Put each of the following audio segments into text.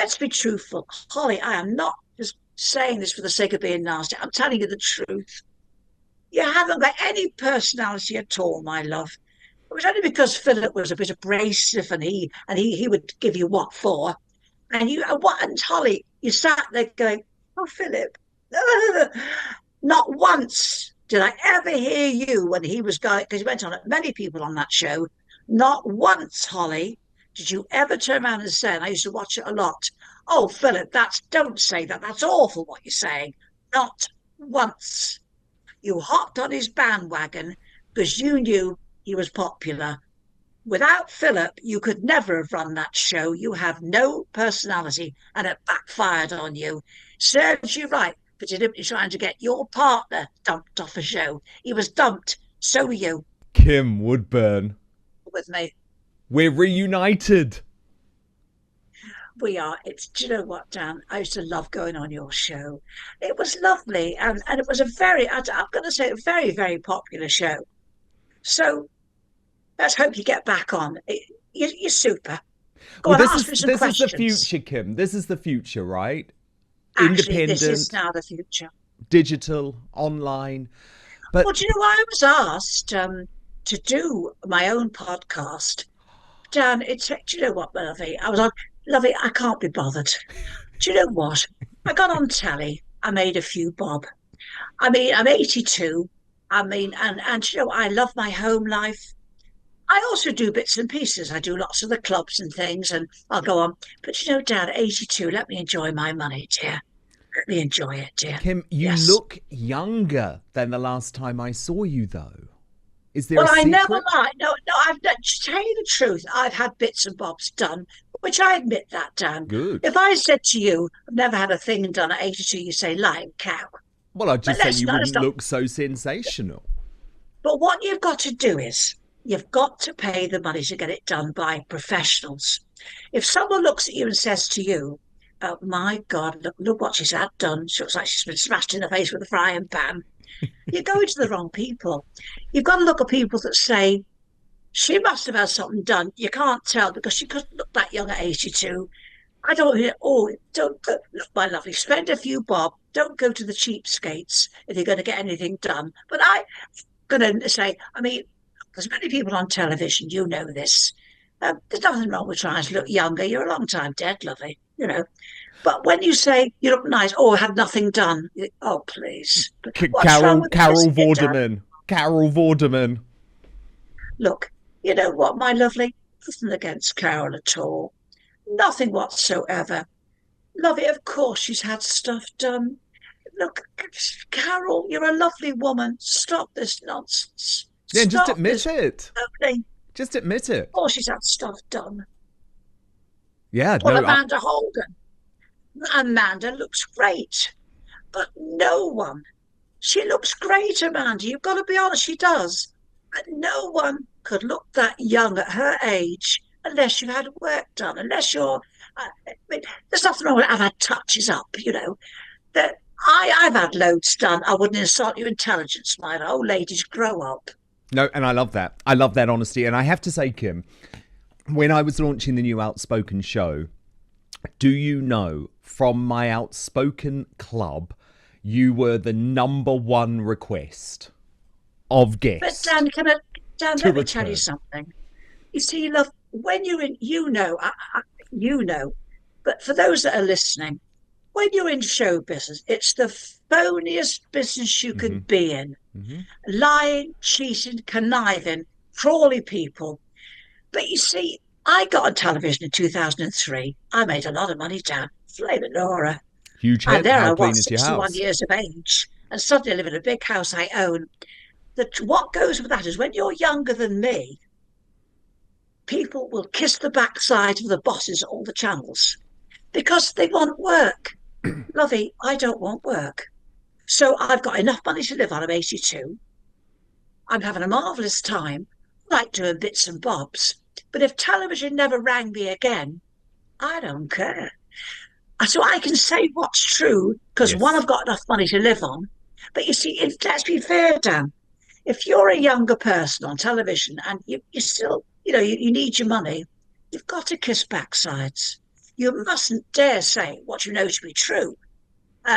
let's be truthful. Holly, I am not just saying this for the sake of being nasty. I'm telling you the truth. You haven't got any personality at all, my love. It was only because Philip was a bit abrasive and he would give you what for. And you what and Holly, you sat there going, "Oh, Philip." Not once did I ever hear you when he was going, because he went on at many people on that show. Not once, Holly, did you ever turn around and say, and I used to watch it a lot, "Oh, Philip, don't say that. That's awful what you're saying." Not once. You hopped on his bandwagon because you knew he was popular. Without Philip, you could never have run that show. You have no personality, and it backfired on you. Serves you right for deliberately trying to get your partner dumped off a show. He was dumped, so were you. Kim Woodburn. With me. We're reunited. We are. Do you know what, Dan? I used to love going on your show. It was lovely, and it was I'm going to say, a very, very popular show. So let's hope you get back on. You're super. Go on, ask me some questions. This is the future, Kim. This is the future, right? Actually, Independent. this is now the future. Digital, online. But well, do you know, I was asked to do my own podcast. Dan, do you know what, Lovey? I was like, Lovey, I can't be bothered. Do you know what? I got on telly. I made a few bob. I mean, I'm 82. I mean, and you know, I love my home life. I also do bits and pieces. I do lots of the clubs and things, and I'll go on. But you know, Dad, 82, let me enjoy my money, dear. Let me enjoy it, dear. Kim, you look younger than the last time I saw you, though. Is there well, a secret? I never lie. No, to tell you the truth, I've had bits and bobs done, which I admit that, Dan. Good. If I said to you, I've never had a thing done at 82, you say, lying cow. Well, I'd just say you wouldn't look so sensational. But what you've got to do is, you've got to pay the money to get it done by professionals. If someone looks at you and says to you, "Oh my God, look what she's had done. She looks like she's been smashed in the face with a frying pan," you're going to the wrong people. You've got to look at people that say, "She must have had something done." You can't tell because she couldn't look that young at 82. I don't hear, don't go, look, my lovely, spend a few bob. Don't go to the cheapskates if you're going to get anything done. But I'm going to say, I mean, there's many people on television, you know this. There's nothing wrong with trying to look younger. You're a long time dead, lovely, you know. But when you say you look nice, had nothing done, oh, please. Carol Vorderman. Carol Vorderman. Look, you know what, my lovely? Nothing against Carol at all. Nothing whatsoever. Lovely, of course she's had stuff done. Look, Carol, you're a lovely woman. Stop this nonsense. Yeah, just admit it. Lovely. Just admit it. Oh, she's had stuff done. Yeah, well, Amanda Holden. Amanda looks great, but no one. She looks great, Amanda. You've got to be honest, she does. But no one could look that young at her age unless you've had work done, unless you're... I mean, there's nothing wrong with it. I've had touches up, you know. That I've had loads done. I wouldn't insult your intelligence, my old ladies. Grow up. No, and I love that. I love that honesty. And I have to say, Kim, when I was launching the new Outspoken show, do you know, from my Outspoken club, you were the #1 request of guests. But Dan, let me tell you something. You see, love, when you're in, you know, but for those that are listening, when you're in show business, it's the phoniest business you could be in. Mm-hmm. Lying, cheating, conniving, crawly people. But you see, I got on television in 2003. I made a lot of money, Dan. Flame it, Laura. Huge hit. And there How I clean was, is your 61 house? years of age, and suddenly I live in a big house I own. What goes with that is when you're younger than me, people will kiss the backside of the bosses at all the channels because they want work. Lovey, I don't want work. So I've got enough money to live on. I'm 82. I'm having a marvellous time. I like doing bits and bobs. But if television never rang me again, I don't care. So I can say what's true because, one, I've got enough money to live on. But you see, let's be fair, Dan. If you're a younger person on television and you still, you need your money, you've got to kiss backsides. You mustn't dare say what you know to be true.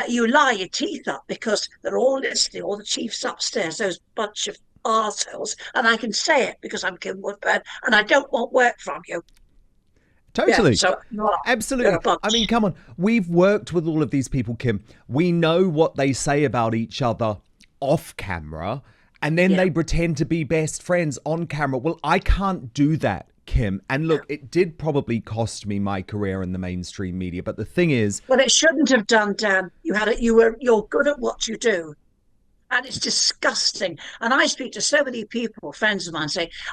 You lie your teeth up because they're all listening, all the chiefs upstairs, those bunch of arseholes, and I can say it because I'm Kim Woodburn, and I don't want work from you. Yeah, Totally. so you're a Absolutely. I mean, bunch. come on. We've worked with all of these people, Kim. We know what they say about each other off camera, and then Yeah, they pretend to be best friends on camera. Well, I can't do that, Kim. And no. look, it did probably cost me my career in the mainstream media. But the thing is, Well, it shouldn't have done, Dan. You had it. You're good at what you do, and it's disgusting. And I speak to so many people, friends of mine,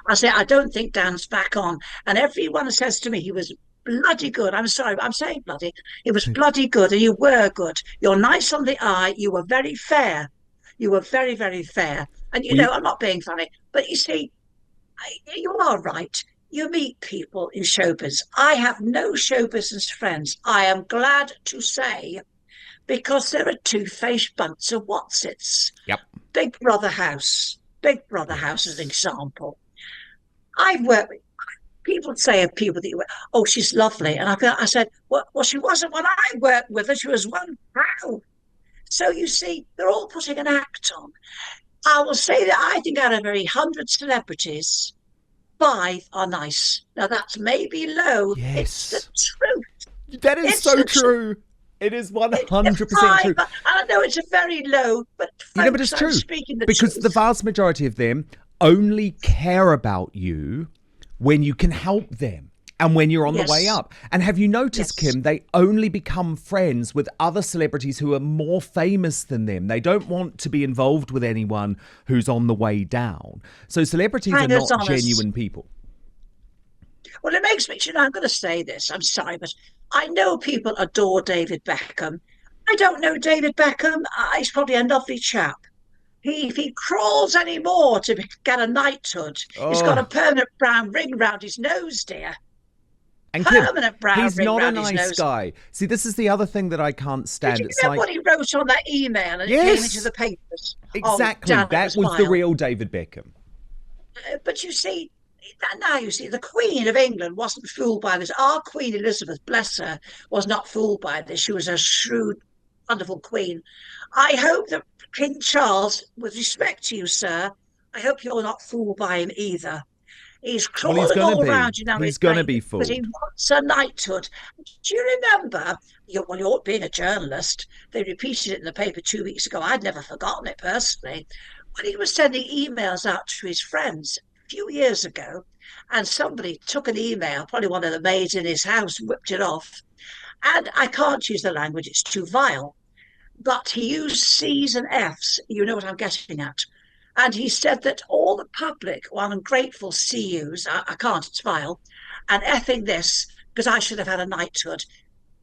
I say, I don't think Dan's back on, and everyone says to me he was bloody good. I'm sorry, but I'm saying bloody. It was bloody good, and you were good. You're nice on the eye. You were very fair. You were very, very fair. And we, I'm not being funny, but you see, you are right. You meet people in showbiz. I have no show business friends. I am glad to say, because they're a two-faced bunch of wotsits. yep. Big Brother House. Big Brother House is an Yes. example. I've worked with people say of people that you were, oh, she's lovely. And I said, well, she wasn't when I worked with her. She was one proud. So you see, they're all putting an act on. I will say that I think out of every 100 celebrities, five are nice. Now that's maybe low. It's the Yes. truth. That is It's so the truth. true. It is It's 100% five. true. I know it's a very low, but You know, but folks, it's I'm true. speaking the Because the truth. vast majority of them only care about you when you can help them and when you're on the way Yes, up. And have you noticed, yes. Kim, they only become friends with other celebrities who are more famous than them. They don't want to be involved with anyone who's on the way down. So celebrities are Hangers not on us. genuine people. Well, it makes me, I'm going to say this. I'm sorry, but I know people adore David Beckham. I don't know David Beckham. He's probably a lovely chap. If he crawls any more to get a knighthood, he's got a Oh, permanent brown ring round his nose, dear. and Kim, Permanent brown he's ring not a round his nice nose. guy. See, this is the other thing that I can't Did stand. you It's remember like, what he wrote on that email and it came into yes, the papers? Oh, exactly. damn, it That was was the vile. real David Beckham. But you see, now you see, the Queen of England wasn't fooled by this. Our Queen Elizabeth, bless her, was not fooled by this. She was a shrewd, wonderful queen. I hope that King Charles, with respect to you, sir, I hope you're not fooled by him either. He's Well, he's crawling going to all be. around you now He's with going to pain be because he fooled. wants a knighthood. Do you remember? You're being a journalist. They repeated it in the paper 2 weeks ago. I'd never forgotten it personally. When he was sending emails out to his friends a few years ago, and somebody took an email, probably one of the maids in his house, whipped it off. And I can't use the language, it's too vile. But he used C's and F's. You know what I'm getting at. And he said that all the public were ungrateful CUs. I can't, it's vile. And effing this, because I should have had a knighthood.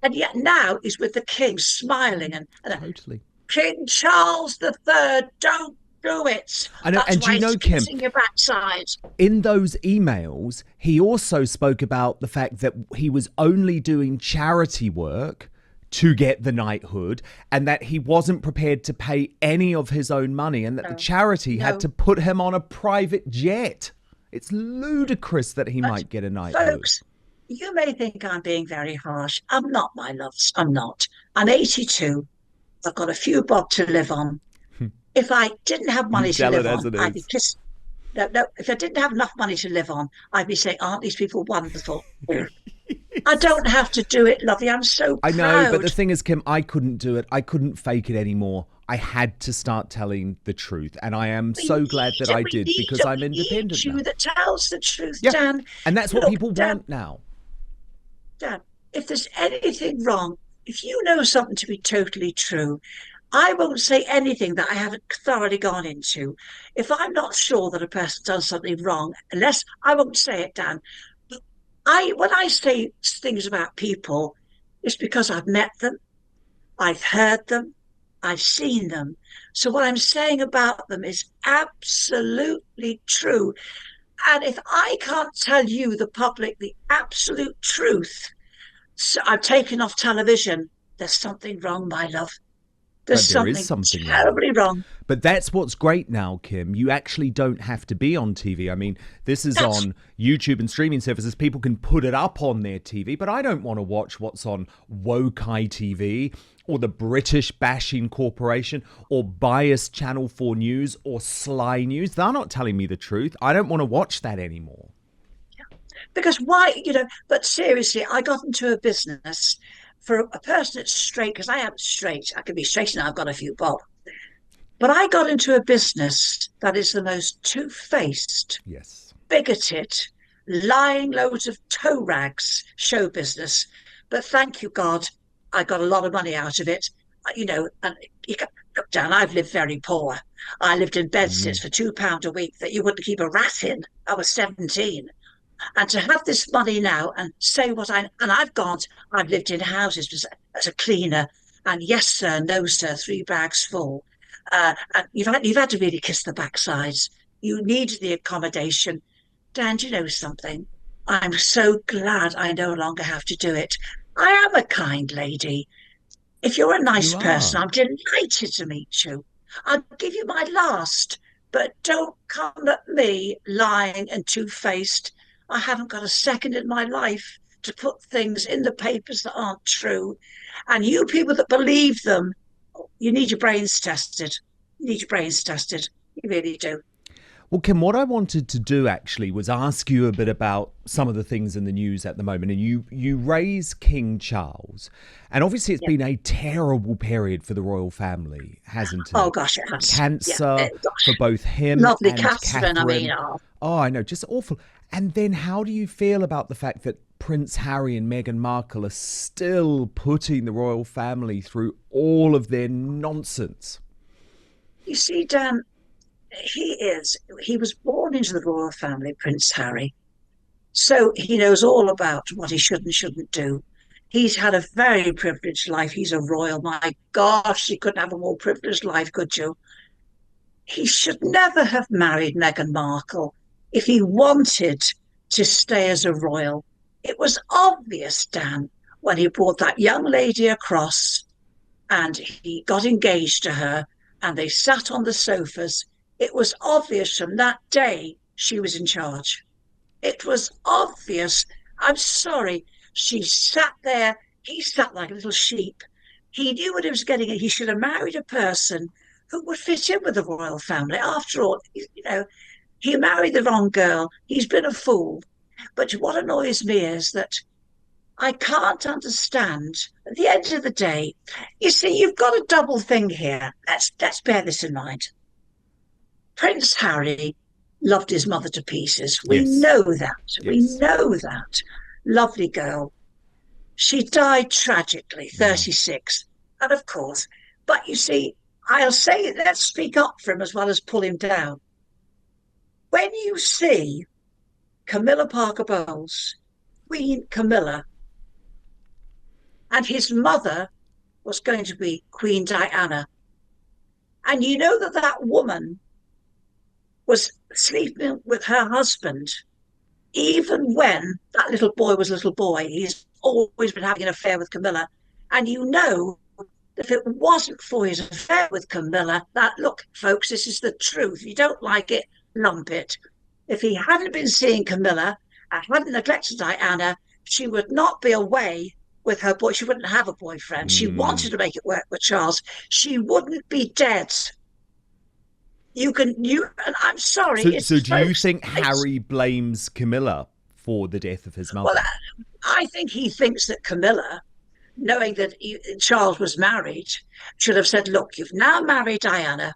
And yet now he's with the king, smiling and Totally. King Charles the Third, don't do it. I know. That's And why you he's know, Kim, kissing your backside. in those emails, he also spoke about the fact that he was only doing charity work to get the knighthood and that he wasn't prepared to pay any of his own money and that the No, charity had no. to put him on a private jet. It's ludicrous that he But might get a knighthood. folks, you may think I'm being very harsh. I'm not, my loves. I'm not. I'm 82. I've got a few bob to live on. If I didn't have You money to tell it live as on, it I'd be is. kissing. No, no. If I didn't have enough money to live on, I'd be saying, "Aren't these people wonderful?" I don't have to do it, lovely. I'm so I know, but the proud. thing is, Kim, I couldn't do it. I couldn't fake it anymore. I had to start telling the truth. And I am We so glad need that it. I We did need because it. I'm We need independent you now. that tells the truth, Yeah. Dan. And that's what Look, people Dan, want now. Dan, if there's anything wrong, if you know something to be totally true, I won't say anything that I haven't thoroughly gone into. If I'm not sure that a person's done something wrong, unless I won't say it, Dan. But when I say things about people, it's because I've met them, I've heard them, I've seen them. So what I'm saying about them is absolutely true. And if I can't tell you, the public, the absolute truth, so I've taken off television. There's something wrong, my love. There's But there is something something wrong. terribly wrong. But that's what's great now, Kim. You actually don't have to be on TV. I mean, this is That's on YouTube and streaming services. People can put it up on their TV, but I don't want to watch what's on woke TV or the British Bashing Corporation or biased Channel 4 News or Sly News. They're not telling me the truth. I don't want to watch that anymore. because why, but seriously, I got into a business for a person that's straight, because I am straight. I can be straight and I've got a few bob. But I got into a business that is the most two-faced, Yes. bigoted, lying loads of toe rags show business. But thank you, God, I got a lot of money out of it. And you can look down, I've lived very poor. I lived in bedsteads for £2 a week that you wouldn't keep a rat in. I was 17. And to have this money now and say I've lived in houses as a cleaner. And yes, sir, no, sir, 3 bags full. And you've had to really kiss the backsides. You need the accommodation. Dan, do you know something? I'm so glad I no longer have to do it. I am a kind lady. If you're a nice You are. person, I'm delighted to meet you. I'll give you my last, but don't come at me lying and two-faced. I haven't got a second in my life to put things in the papers that aren't true. And you people that believe them, you need your brains tested. You need your brains tested. You really do. Well, Kim, what I wanted to do actually was ask you a bit about some of the things in the news at the moment. And you raise King Charles. And obviously it's Yeah. been a terrible period for the royal family, hasn't it? Oh, gosh, it has. Cancer Yeah. for both him Lovely and Catherine, I mean, Catherine. Oh, I know, just awful. And then how do you feel about the fact that Prince Harry and Meghan Markle are still putting the royal family through all of their nonsense? you see, Dan, he was born into the royal family, Prince Harry. So he knows all about what he should and shouldn't do. He's had a very privileged life. He's a royal. My gosh, you couldn't have a more privileged life, could you? He should never have married Meghan Markle if he wanted to stay as a royal. It was obvious, Dan, when he brought that young lady across and he got engaged to her and they sat on the sofas. It was obvious from that day she was in charge. It was obvious. I'm sorry. She sat there. He sat like a little sheep. He knew what he was getting at. He should have married a person who would fit in with the royal family. After all, he married the wrong girl. He's been a fool. But what annoys me is that I can't understand. At the end of the day, you see, you've got a double thing here. Let's bear this in mind. Prince Harry loved his mother to pieces. We Yes. know that. We Yes. know that. Lovely girl. She died tragically, 36. And of course, but you see, I'll say, let's speak up for him as well as pull him down. When you see Camilla Parker Bowles, Queen Camilla, and his mother was going to be Queen Diana, and you know that woman was sleeping with her husband, even when that little boy was a little boy. He's always been having an affair with Camilla. And you know that if it wasn't for his affair with Camilla, that, look, folks, this is the truth. If you don't like it, lump it. If he hadn't been seeing Camilla and hadn't neglected Diana, she would not be away with her boy. She wouldn't have a boyfriend. She wanted to make it work with Charles. She wouldn't be dead. And I'm sorry. So do you think Harry blames Camilla for the death of his mother? Well, I think he thinks that Camilla, knowing that Charles was married, should have said, look, you've now married Diana.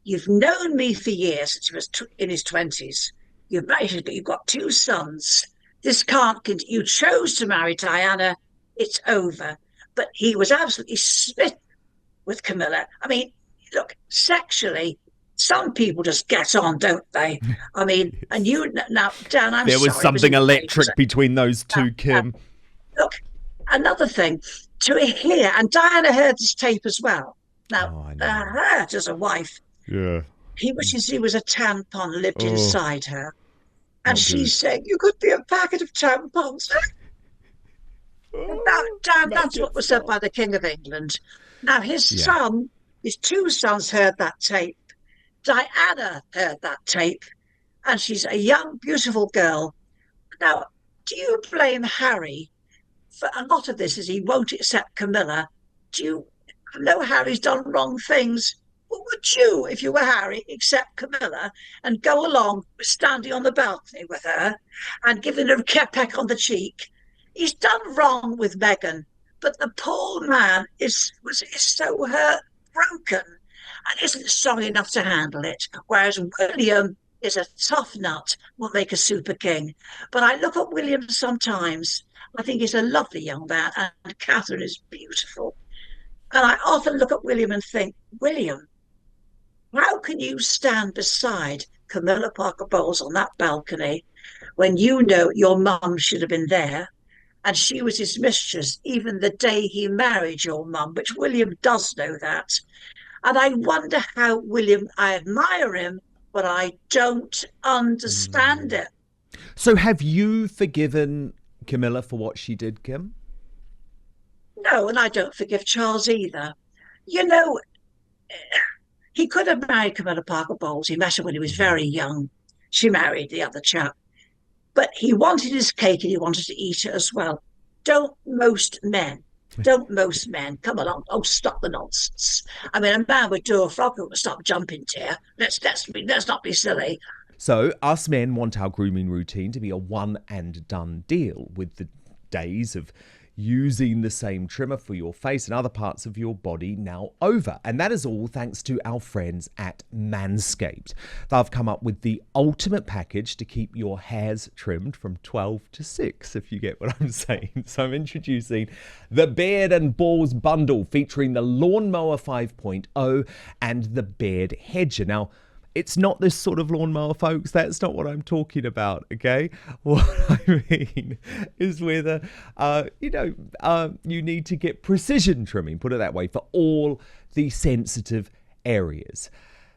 You've known me for years since he was in his 20s. You've married, but you've got 2 sons. This can't continue. You chose to marry Diana. It's over. But he was absolutely smitten with Camilla. I mean, look, sexually, some people just get on, don't they? I mean, and you now, Dan, I'm there was sorry, something electric between those two, Kim. Look, another thing to hear, and Diana heard this tape as well. Now, hurt as a wife. Yeah. He wishes he was a tampon lived inside her. And she's good. saying, you could be a packet of tampons. Now, Dan, that's what was said by the King of England. Now, his son His two sons heard that tape. Diana heard that tape, and she's a young, beautiful girl. Now, do you blame Harry for a lot of this? As he won't accept Camilla? Do you know Harry's done wrong things? But would you, if you were Harry, accept Camilla and go along with standing on the balcony with her and giving her a peck on the cheek? He's done wrong with Meghan, but the poor man is so hurt, broken, and isn't strong enough to handle it. Whereas William is a tough nut, will make a super king. But I look at William sometimes. I think he's a lovely young man, and Catherine is beautiful. And I often look at William and think, William, how can you stand beside Camilla Parker Bowles on that balcony when you know your mum should have been there and she was his mistress even the day he married your mum, which William does know that. And I wonder how William, I admire him, but I don't understand it. So have you forgiven Camilla for what she did, Kim? No, and I don't forgive Charles either. You know, he could have married Camilla Parker Bowles. He met her when he was very young. She married the other chap. But he wanted his cake and he wanted to eat it as well. Don't most men? Don't most men come along? Oh, stop the nonsense! I mean, a man would do a frog who would stop jumping dear. Let's not be silly. So us men want our grooming routine to be a one and done deal, with the days of using the same trimmer for your face and other parts of your body now over. And that is all thanks to our friends at Manscaped. They've come up with the ultimate package to keep your hairs trimmed from 12 to 6, if you get what I'm saying. So I'm introducing the Beard and Balls bundle, featuring the Lawnmower 5.0 and the Beard Hedger. Now, it's not this sort of lawnmower, folks. That's not what I'm talking about, okay? What I mean is whether, you need to get precision trimming, put it that way, for all the sensitive areas.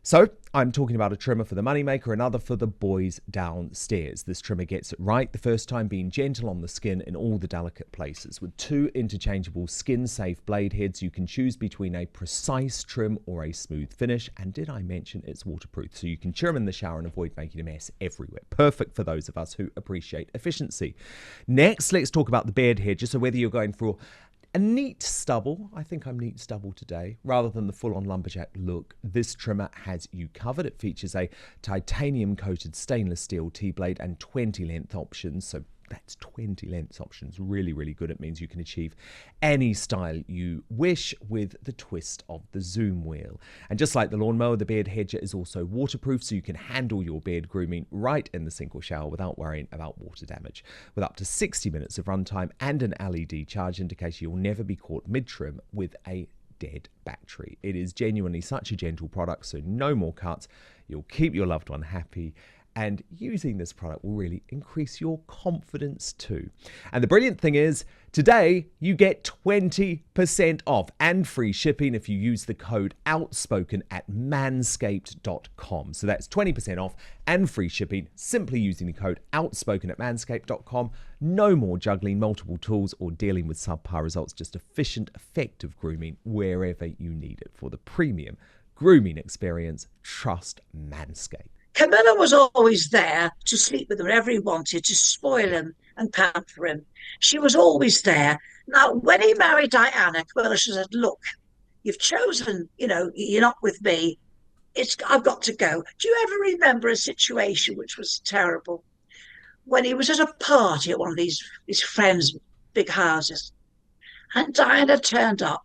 So I'm talking about a trimmer for the moneymaker, another for the boys downstairs. This trimmer gets it right the first time, being gentle on the skin in all the delicate places. With 2 interchangeable skin-safe blade heads, you can choose between a precise trim or a smooth finish. And did I mention it's waterproof, so you can trim in the shower and avoid making a mess everywhere. Perfect for those of us who appreciate efficiency. Next, let's talk about the Beard Hedger. So whether you're going for a neat stubble, I think I'm neat stubble today, rather than the full-on lumberjack look, this trimmer has you covered. It features a titanium-coated stainless steel T-blade and 20 length options, so that's 20 lengths options. Really, really good. It means you can achieve any style you wish with the twist of the zoom wheel. And just like the lawnmower, the Beard Hedger is also waterproof, so you can handle your beard grooming right in the sink or shower without worrying about water damage. With up to 60 minutes of runtime and an LED charge indicator, you'll never be caught mid-trim with a dead battery. It is genuinely such a gentle product, so no more cuts. You'll keep your loved one happy, and using this product will really increase your confidence too. And the brilliant thing is, today you get 20% off and free shipping if you use the code Outspoken at manscaped.com. So that's 20% off and free shipping simply using the code Outspoken at manscaped.com. No more juggling multiple tools or dealing with subpar results, just efficient, effective grooming wherever you need it. For the premium grooming experience, trust Manscaped. Camilla was always there to sleep with him whenever he wanted, to spoil him and pamper him. She was always there. Now, when he married Diana, Camilla said, look, you've chosen, you're not with me. I've got to go. Do you ever remember a situation which was terrible? When he was at a party at one of his friends' big houses, and Diana turned up,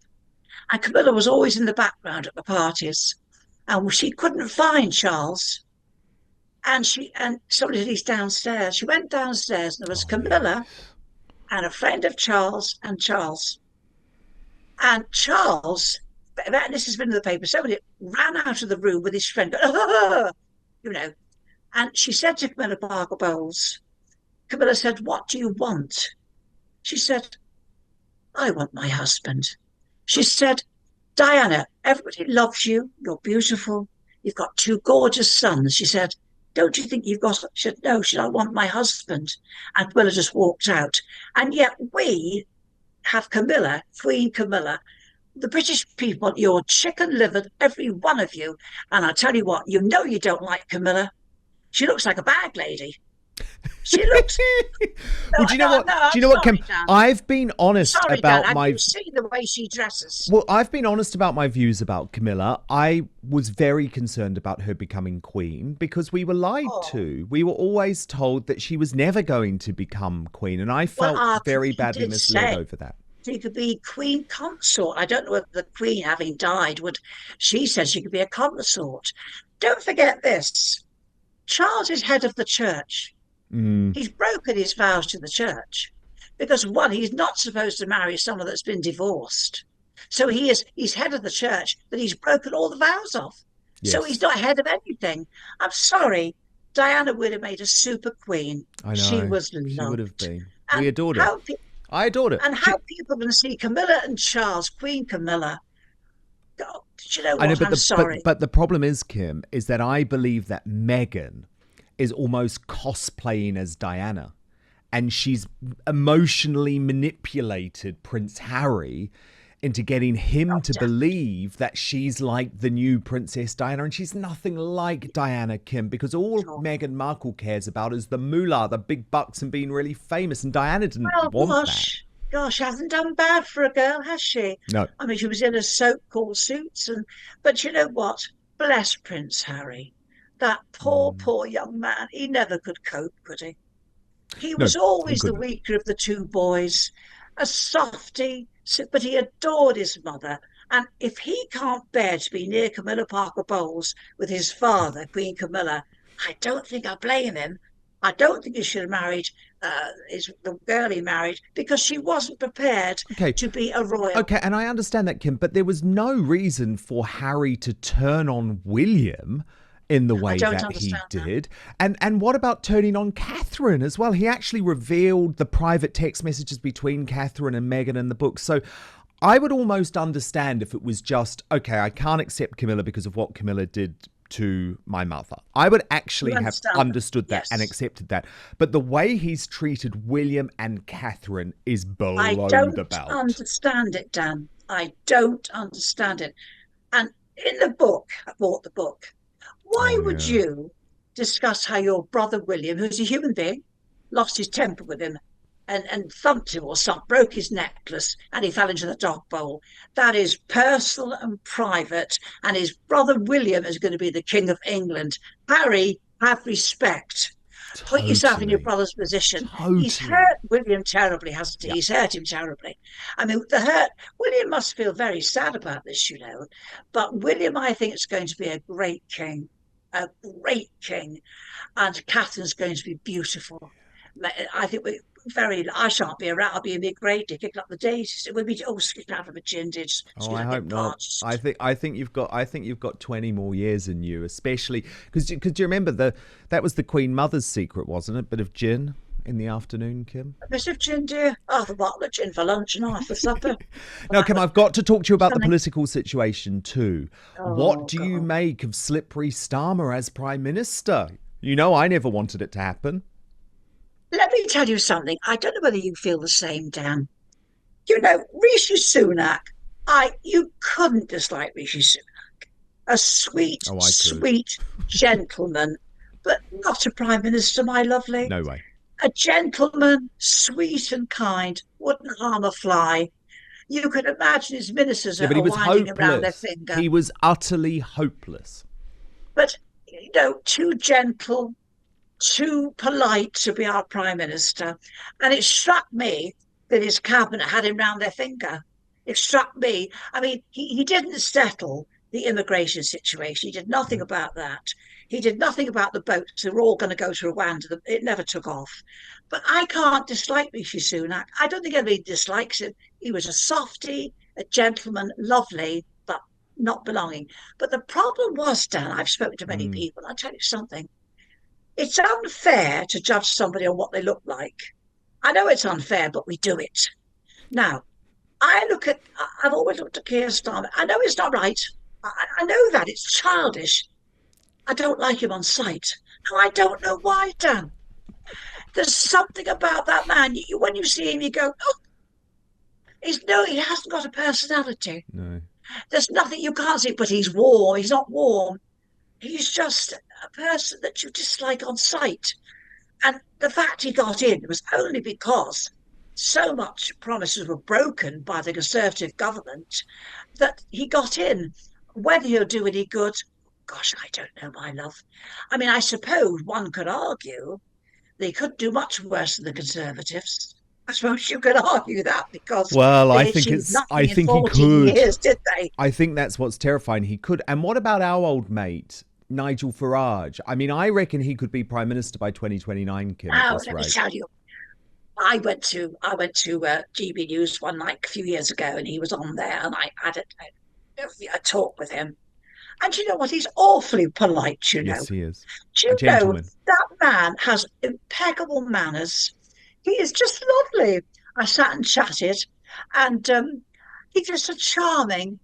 and Camilla was always in the background at the parties, and she couldn't find Charles. And somebody said he's downstairs. She went downstairs, and there was Camilla and a friend of Charles and Charles. And Charles, this has been in the paper, somebody ran out of the room with his friend, and she said to Camilla Parker Bowles, Camilla said, what do you want? She said, I want my husband. She said, Diana, everybody loves you. You're beautiful. You've got 2 gorgeous sons. She said, don't you think you've got... She said, no, she said, I want my husband. And Camilla just walked out. And yet we have Camilla, Queen Camilla, The British people, you're chicken-livered, every one of you. And I tell you what, you don't like Camilla. She looks like a bag lady. She looks. Well, No, do you know no, what? no. Do I'm you know what, Kim? sorry, Dan. I've been honest Sorry, Dan. about Have my. you seen the way she dresses? Well, I've been honest about my views about Camilla. I was very concerned about her becoming queen because we were lied Oh, to. We were always told that she was never going to become queen, and I well, felt our very queen badly did misled say over that. she could be queen consort. I don't know whether the queen, having died, would. She said she could be a consort. Don't forget this. Charles is head of the church. Mm, He's broken his vows to the church because one, he's not supposed to marry someone that's been divorced. So he's head of the church that he's broken all the vows of. So he's yes, not head of anything. I'm sorry. Diana would have made a super queen. I She know. was She would have loved. been. We And adored her. how I adored her. and how people can see Camilla and Charles, Queen Camilla. God, do you know I know, what? I'm sorry. but the problem is, Kim, is that I believe that Meghan is almost cosplaying as Diana, and she's emotionally manipulated Prince Harry into getting him to believe that she's like the new Princess Diana, and she's nothing like Diana, Kim, because all Meghan Markle cares about is the moolah, the big bucks, and being really famous, and Diana didn't Well, want that. gosh, hasn't done bad for a girl, has she? No, I mean, she was in a so-called suits, but you know what? Bless Prince Harry. That poor, mm, poor young man. He never could cope, could he? He no, was he always the couldn't. weaker of the two boys, a softy, but he adored his mother. And if he can't bear to be near Camilla Parker Bowles with his father, Queen Camilla, I don't think I blame him. I don't think he should have married the girl he married because she wasn't prepared Okay, to be a royal. okay, and I understand that, Kim, but there was no reason for Harry to turn on William in the I way don't that he understand that. did. And what about turning on Catherine as well? He actually revealed the private text messages between Catherine and Meghan in the book. So I would almost understand if it was just, okay, I can't accept Camilla because of what Camilla did to my mother. I would actually You have understand that? understood that and Yes. accepted that. But the way he's treated William and Catherine is I below the don't belt. understand it, Dan. I don't understand it. And in the book, I bought the book. Why Oh, would yeah. you discuss how your brother William, who's a human being, lost his temper with him and thumped him or something, broke his necklace, and he fell into the dog bowl? That is personal and private. And his brother William is going to be the King of England. Harry, have respect. Put yourself in your Totally. brother's position. He's Totally. hurt William terribly, hasn't he? Yeah. He's hurt him terribly. I mean, the hurt. William must feel very sad about this, you know. But William, I think, is going to be a great king, a great king, and Catherine's going to be beautiful. I think we very. I shan't be around. I'll be in my grave kicking up the daisies. It would be skipping out of a gin ditch, Oh, skipping I out hope get not. parched. I think you've got 20 more years in you, especially because do you remember that was the Queen Mother's secret, wasn't it? Bit of gin in the afternoon, Kim. A bit of gin, dear. Half a bottle of gin for lunch and half for supper. Now, Kim, I've got to talk to you about the Something. political situation too. What Oh do you God. make of Slippery Starmer as Prime Minister? You know, I never wanted it to happen. Let me tell you something. I don't know whether you feel the same, Dan. You know, Rishi Sunak. You couldn't dislike Rishi Sunak. A sweet, Oh, I could. sweet gentleman, but not a prime minister, my lovely. No way. A gentleman, sweet and kind, wouldn't harm a fly. You could imagine his ministers Yeah, but he are was winding around their hopeless. finger. He was utterly hopeless. But, you know, too gentle, too polite to be our prime minister. And it struck me that his cabinet had him round their finger. It struck me. I mean, he didn't settle the immigration situation. He did nothing about that. He did nothing about the boats. They were all going to go to Rwanda. It never took off. But I can't dislike Rishi Sunak. I don't think anybody dislikes him. He was a softy, a gentleman, lovely, but not belonging. But the problem was, Dan, I've spoken to many Mm. people. I'll tell you something. It's unfair to judge somebody on what they look like. I know it's unfair, but we do it. Now, I've always looked at Keir Starmer. I know it's not right. I know that. It's childish. I don't like him on sight. And I don't know why, Dan. There's something about that man. When you see him, you go, oh, he hasn't got a personality. No. There's nothing you can't see, but he's warm. He's not warm. He's just a person that you dislike on sight. And the fact he got in was only because so much promises were broken by the Conservative government that he got in. Whether he'll do any good, gosh, I don't know, my love. I mean, I suppose one could argue they could do much worse than the Conservatives. I suppose you could argue that because Well, they achieved I nothing in think he 14 could. years, did they? I think that's what's terrifying. He could. And what about our old mate, Nigel Farage? I mean, I reckon he could be Prime Minister by 2029, Kim, at Now, this let me rate. tell you, I went to GB News one night a few years ago, and he was on there, and I had a talk with him. And you know what? He's awfully polite, you know. Yes, he is. Do A you know gentleman. that man has impeccable manners? He is just lovely. I sat and chatted, and he's just a charming,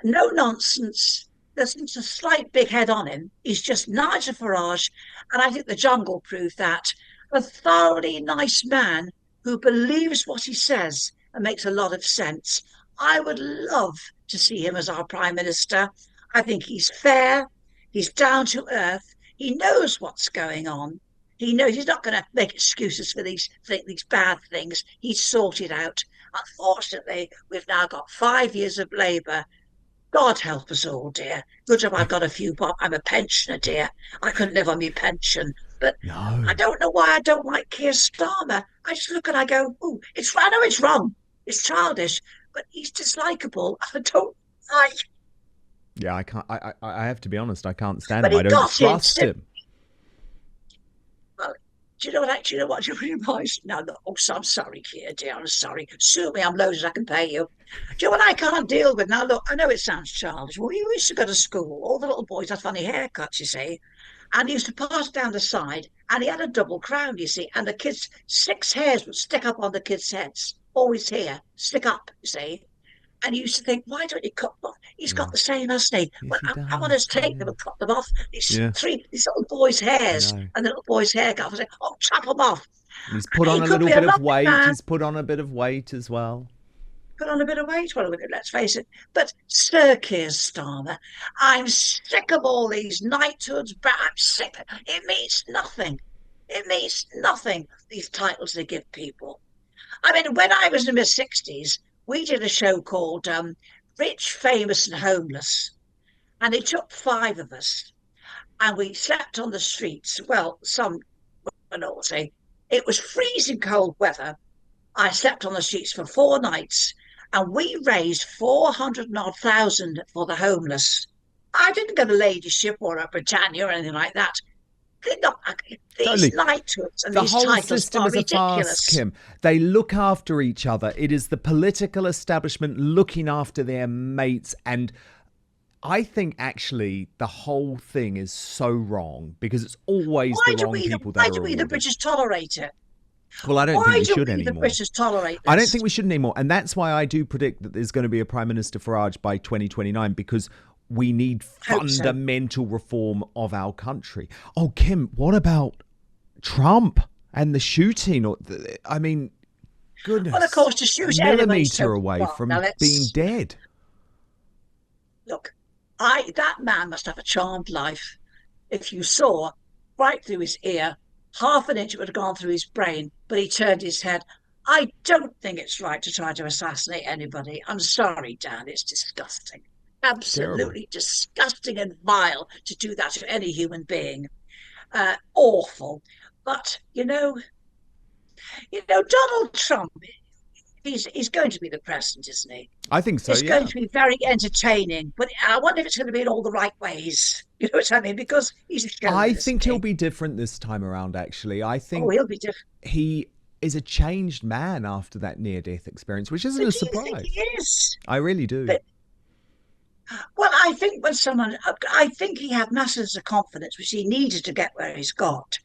no nonsense. There's a slight big head on him. He's just Nigel Farage, and I think the jungle proved that. A thoroughly nice man who believes what he says and makes a lot of sense. I would love to see him as our Prime Minister. I think he's fair, he's down to earth, he knows what's going on. He knows he's not going to make excuses for these bad things. He's sorted out. Unfortunately, we've now got 5 years of Labour. God help us all, dear. Good job I've got a few bob. I'm a pensioner, dear. I couldn't live on my pension. But I No. don't know why I don't like Keir Starmer. I just look and I go, oh, I know it's wrong. It's childish, but he's dislikable. I don't like. Yeah, I can't. I have to be honest. I can't stand But him. he I don't got in. trust him. Well, do you know what? Actually, you know what? You reminds me. No, no. Oh, so I'm sorry, Keir, dear. I'm sorry. Sue me. I'm loaded. I can pay you. Do you know what I can't deal with now? Look, I know it sounds childish. Well, we used to go to school. All the little boys had funny haircuts, you see, and he used to pass down the side, and he had a double crown, you see, and the kids' 6 hairs would stick up on the kids' heads. Always here, stick up, you see. And you used to think, why don't you cut them off? He's got Mm. the same, hasn't he? Yes, Well, he I want to does. take Yeah. them and cut them off. Yeah. These little boys' I hairs know. and the little boys' haircut. I say, oh, chop them off. And he's put on He a could little be a bit of lovely weight. man, He's put on a bit of weight as well. put on a bit of weight. Well, let's face it. But Sir Keir Starmer, I'm sick of all these knighthoods, but I'm sick. It means nothing. It means nothing, these titles they give people. I mean, when I was in my 60s, we did a show called Rich, Famous and Homeless. And it took 5 of us. And we slept on the streets. Well, some were naughty. It was freezing cold weather. I slept on the streets for 4 nights. And we raised 400 and odd thousand for the homeless. I didn't go to Ladyship or a Britannia or anything like that. Not, these Totally. knighthoods and The these whole titles system are is a farce, ridiculous. Kim. They look after each other. It is the political establishment looking after their mates. And I think actually the whole thing is so wrong because it's always Why the do wrong we, people why that do are we, the rewarded. British, tolerate it? Well, I don't think Why we do should we, the anymore. British, tolerate I don't this? think we should anymore. And that's why I do predict that there's going to be a Prime Minister Farage by 2029 because we need Hope so. fundamental reform of our country. Oh, Kim, what about Trump and the shooting? I mean, goodness. Well, of course, to A shoot anybody's millimetre so away well. from Now being let's dead. look. That man must have a charmed life. If you saw right through his ear, half an inch would have gone through his brain, but he turned his head. I don't think it's right to try to assassinate anybody. I'm sorry, Dan. It's disgusting. It's terrible. Absolutely disgusting and vile to do that to any human being. Awful. But Donald Trump. He's going to be the president, isn't he? I think so, It's going yeah. to be very entertaining, but I wonder if it's going to be in all the right ways. You know what I mean? Because he's a showman, I isn't think he'll he? be different this time around, actually. I Oh, think he'll be different. he is a changed man after that near-death experience, which isn't But a do you think he surprise. is? I really do. But well, I think he had masses of confidence, which he needed to get where he's got.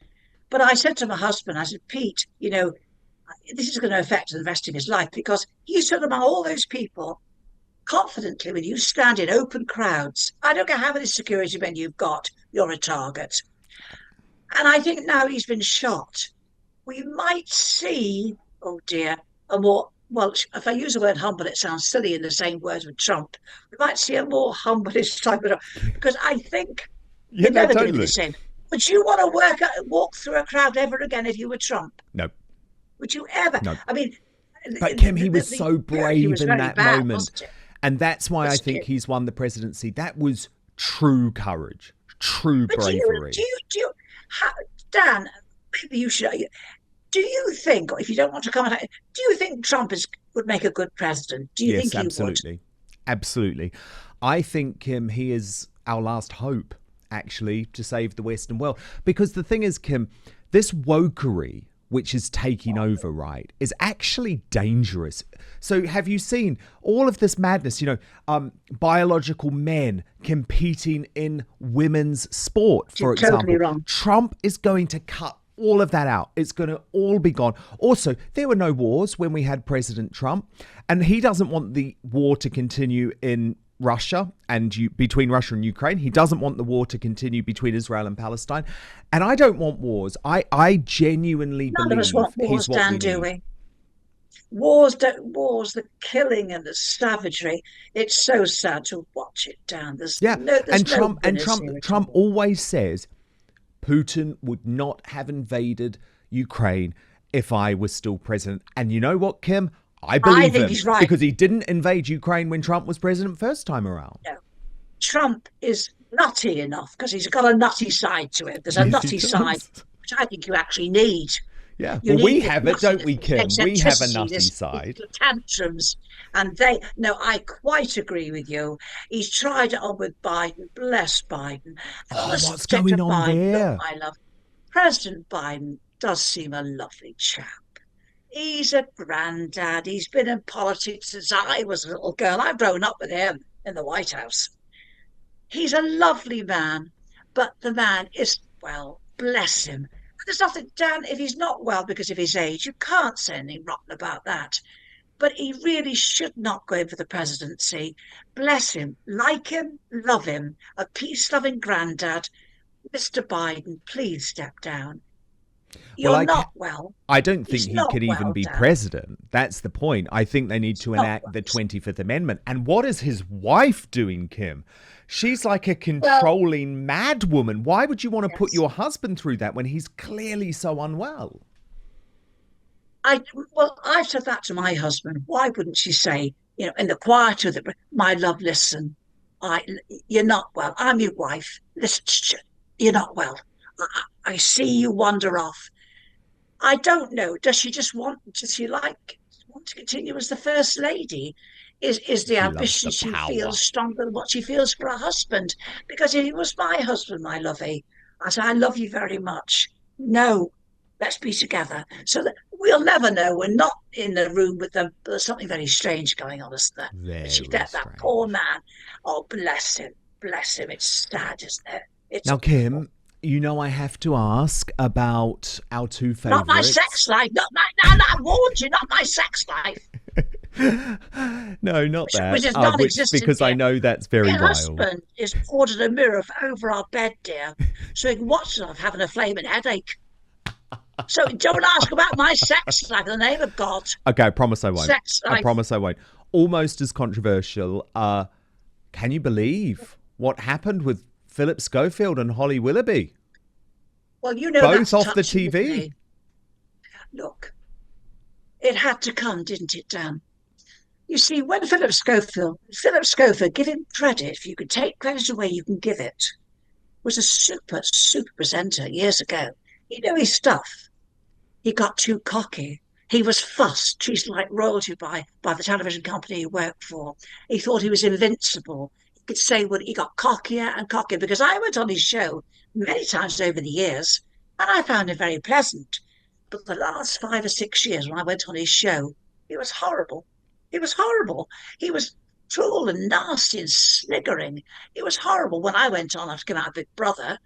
But I said to my husband, I said, Pete, this is going to affect the rest of his life because he stood among all those people confidently when you stand in open crowds. I don't care how many security men you've got, you're a target. And I think now he's been shot, we might see, oh dear, a more well, if I use the word humble, it sounds silly in the same words with Trump. We might see a more humblest type of, because I think Yeah, you're no, never going to be the totally. same. Would you want to walk through a crowd ever again if you were Trump? No, Would you ever? no. I mean, But Kim, he was the so appearance brave was in very that bad, moment. wasn't it? And that's why I think he's won the presidency. That was true courage, true But do you, bravery. how, Dan, maybe you should, do you think, or if you don't want to comment, do you think would make a good president? Do you Yes, think he would? absolutely. Absolutely. I think Kim, he is our last hope, actually, to save the Western world. Because the thing is, Kim, this wokery which is taking over, right, is actually dangerous. So have you seen all of this madness, biological men competing in women's sport, for You're example? totally wrong. Trump is going to cut all of that out. It's going to all be gone. Also, there were no wars when we had President Trump, and he doesn't want the war to continue in Russia and between Russia and Ukraine. He doesn't want the war to continue between Israel and Palestine. And I don't want wars. I genuinely None of us believe want wars, he's what Dan, we do need. we? Wars, the killing and the savagery. It's so sad to watch it, Dan. Yeah, There's and no Trump goodness here at Trump all. always says Putin would not have invaded Ukraine if I was still president. And you know what, Kim? I I believe think him he's right. because he didn't invade Ukraine when Trump was president first time around. No, Trump is nutty enough because he's got a nutty side to him. There's a Yes, he nutty side, does. which I think you actually need. Yeah. You Well, we need the have it, don't nuttiness, we, the Kim? We have a eccentricity, nutty this side. tantrums, and no, I quite agree with you. He's tried it on with Biden. Bless Biden. And I Oh, must what's say to going on Biden, look, there? my love, President Biden does seem a lovely chap. He's a granddad. He's been in politics since I was a little girl. I've grown up with him in the White House. He's a lovely man, but the man is, well, bless him. There's nothing, Dan, if he's not well because of his age, you can't say anything rotten about that. But he really should not go in for the presidency. Bless him, like him, love him, a peace loving granddad. Mr. Biden, please step down. Well, You're not well. I don't think He's he not could even well, be Dan. president. That's the point. I think they need He's to not enact well. the 25th Amendment. And what is his wife doing, Kim? She's like a Well, controlling mad woman. Why would you want to put yes. your husband through that when he's clearly so unwell? I well, I've said that to my husband. Why wouldn't she say, in the quiet of the my love, listen, I you're not well. I'm your wife. Listen, you're not well. I see you wander off. I don't know. Does she want to continue as the first lady? Is the She loves ambition the she power. feels stronger than what she feels for her husband? Because if he was my husband, my lovey, I said, I love you very much. No, let's be together. So that we'll never know. We're not in the room with them. There's something very strange going on, isn't there? But she's Very that poor strange. man. Oh, bless him. Bless him. It's sad, isn't it? It's Now, awful. Kim, I have to ask about our two Not my favourites. sex life. Not my. No, no, I warned you. Not my sex life. No, not Which that. is Which non-existent because I here. know that's My very vile. husband is ordered a mirror over our bed, dear, so he can watch us having a flaming headache. So don't ask about my sex life in the name of God. Okay, I promise I won't. Sex I life. promise I won't. Almost as controversial. Can you believe what happened with Phillip Schofield and Holly Willoughby? Well, you know Both that's off the touching with TV. me. Look, it had to come, didn't it, Dan? You see, when Philip Schofield, give him credit. If you could take credit away, you can give it. Was a super, super presenter years ago. He knew his stuff. He got too cocky. He was fussed, treated like royalty by the television company he worked for. He thought he was invincible. He could say what he got cockier and cockier because I went on his show many times over the years and I found him very pleasant. But the last 5 or 6 years when I went on his show, he was horrible. He was horrible. He was cruel and nasty and sniggering. It was horrible. When I went on after coming out of Big Brother,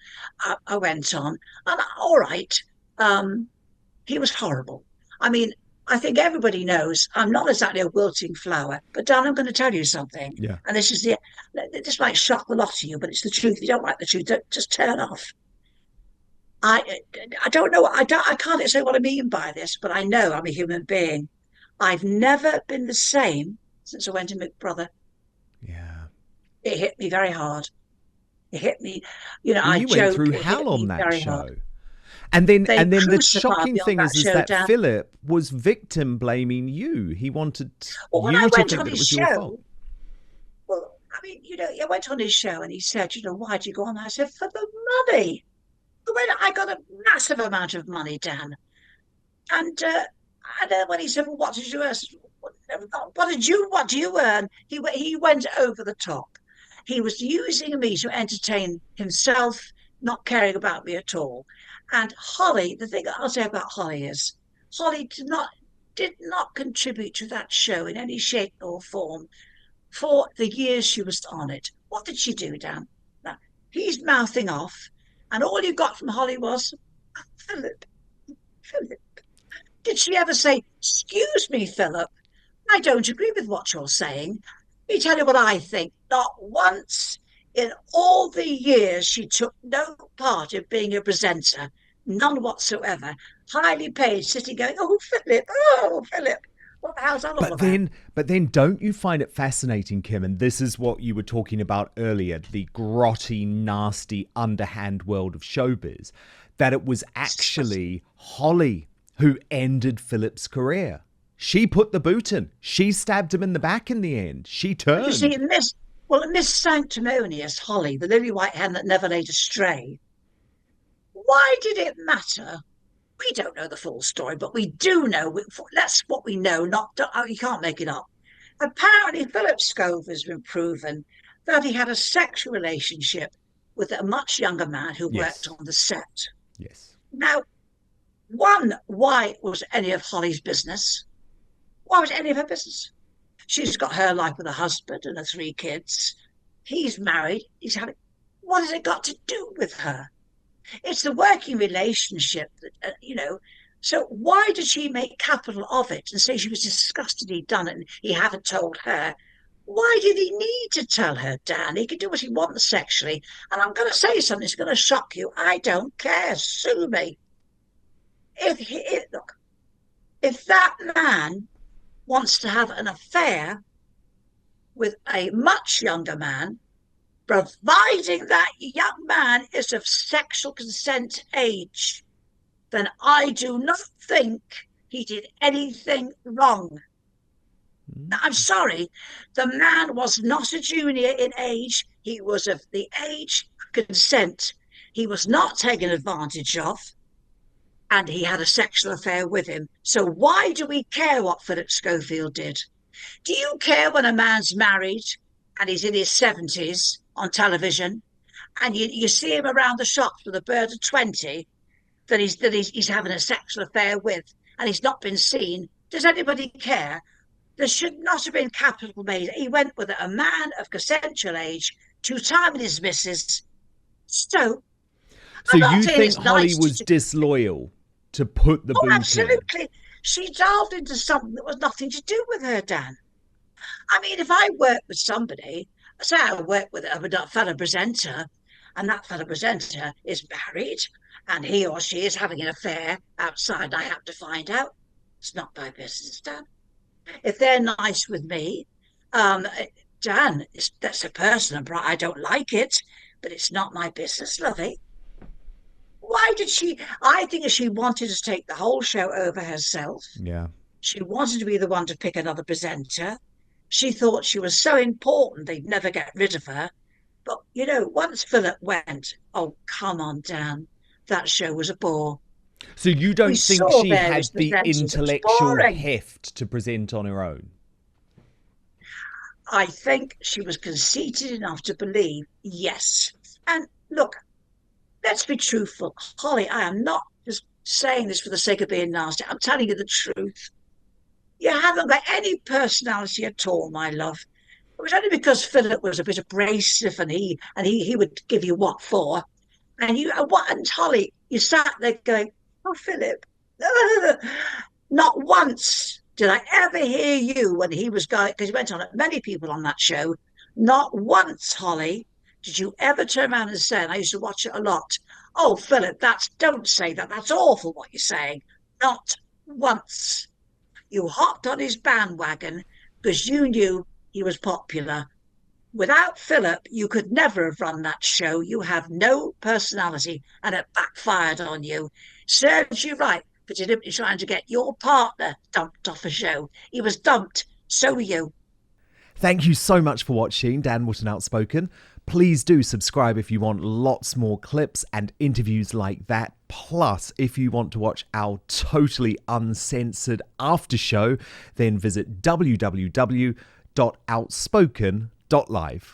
I went on, and all right, um, he was horrible. I mean, I think everybody knows I'm not exactly a wilting flower, but Dan, I'm going to tell you something, Yeah. and this might shock a lot of you, but it's the truth. If you don't like the truth, don't, just turn off. I I don't know. I can't say what I mean by this, but I know I'm a human being. I've never been the same since I went to Big Brother. Yeah. It hit me very hard. It hit me, Well, I you went joke, through it hit hell on me that very hard. show. And then They and then the crucified shocking me on thing that is show, that Dan. Philip was victim blaming you. He wanted Well, when I you to went think on that it his was your fault. show, well, I mean, I went on his show and he said, why'd you go on? I said, for the money. When I got a massive amount of money, Dan. And then when he said, well, what did you earn? I said, what do you earn? He went over the top. He was using me to entertain himself, not caring about me at all. And Holly, the thing I'll say about Holly is, Holly did not contribute to that show in any shape or form for the years she was on it. What did she do, Dan? Now, he's mouthing off, and all you got from Holly was, Philip, Philip. Did she ever say, excuse me, Philip, I don't agree with what you're saying. Let me tell you what I think. Not once in all the years she took no part in being a presenter, none whatsoever. Highly paid, sitting going, oh, Philip, what the hell's that all But about? then, but then, don't you find it fascinating, Kim? And this is what you were talking about earlier: the grotty, nasty, underhand world of showbiz. That it was actually Holly who ended Philip's career. She put the boot in. She stabbed him in the back in the end. She But you see, turned. Miss Sanctimonious, Holly, the lily white hen that never laid astray, why did it matter? We don't know the full story, but we do know. That's what we know. You can't make it up. Apparently, Phillip Schofield has been proven that he had a sexual relationship with a much younger man who worked Yes. on the set. Yes. Now, one, why was any of Holly's business? Why was any of her business? She's got her life with a husband and her three kids. He's married. He's having. What has it got to do with her? It's the working relationship that. So why did she make capital of it and say she was disgusted he'd done it and he hadn't told her? Why did he need to tell her, Dan? He can do what he wants sexually. And I'm going to say something that's going to shock you. I don't care. Sue me. Look, if that man wants to have an affair with a much younger man, providing that young man is of sexual consent age, then I do not think he did anything wrong. Now, I'm sorry, the man was not a junior in age. He was of the age of consent. He was not taken advantage of, and he had a sexual affair with him. So why do we care what Phillip Schofield did? Do you care when a man's married and he's in his 70s on television and you see him around the shops with a bird of 20 that he's having a sexual affair with and he's not been seen? Does anybody care? There should not have been capital made. He went with a man of consensual age to time with his missus. So So I'm not you saying think it's Holly nice to was do. disloyal to put the Oh, boot in? absolutely. She delved into something that was nothing to do with her, Dan. I mean, if I work with somebody, say I work with a fellow presenter, and that fellow presenter is married, and he or she is having an affair outside, and I have to find out, it's not my business, Dan. If they're nice with me, um, Dan, that's a personal. I don't like it, but it's not my business, lovey. Why did she? I think she wanted to take the whole show over herself. Yeah. She wanted to be the one to pick another presenter. She thought she was so important they'd never get rid of her. But, once Philip went, oh, come on, Dan, that show was a bore. So you We don't think saw she various had the presenters. It was intellectual boring. heft to present on her own? I think she was conceited enough to believe, yes. And look, let's be truthful. Holly, I am not just saying this for the sake of being nasty. I'm telling you the truth. You haven't got any personality at all, my love. It was only because Philip was a bit abrasive and he would give you what for. And Holly, you sat there going, oh, Philip. Not once did I ever hear you when he was going, because he went on many people on that show. Not once, Holly, did you ever turn around and say, and I used to watch it a lot, oh, Philip, don't say that. That's awful what you're saying. Not once. You hopped on his bandwagon because you knew he was popular. Without Philip, you could never have run that show. You have no personality, and it backfired on you. Serves you right for deliberately trying to get your partner dumped off a show. He was dumped, so were you. Thank you so much for watching Dan Wootton Outspoken. Please do subscribe if you want lots more clips and interviews like that. Plus, if you want to watch our totally uncensored after show, then visit www.outspoken.live.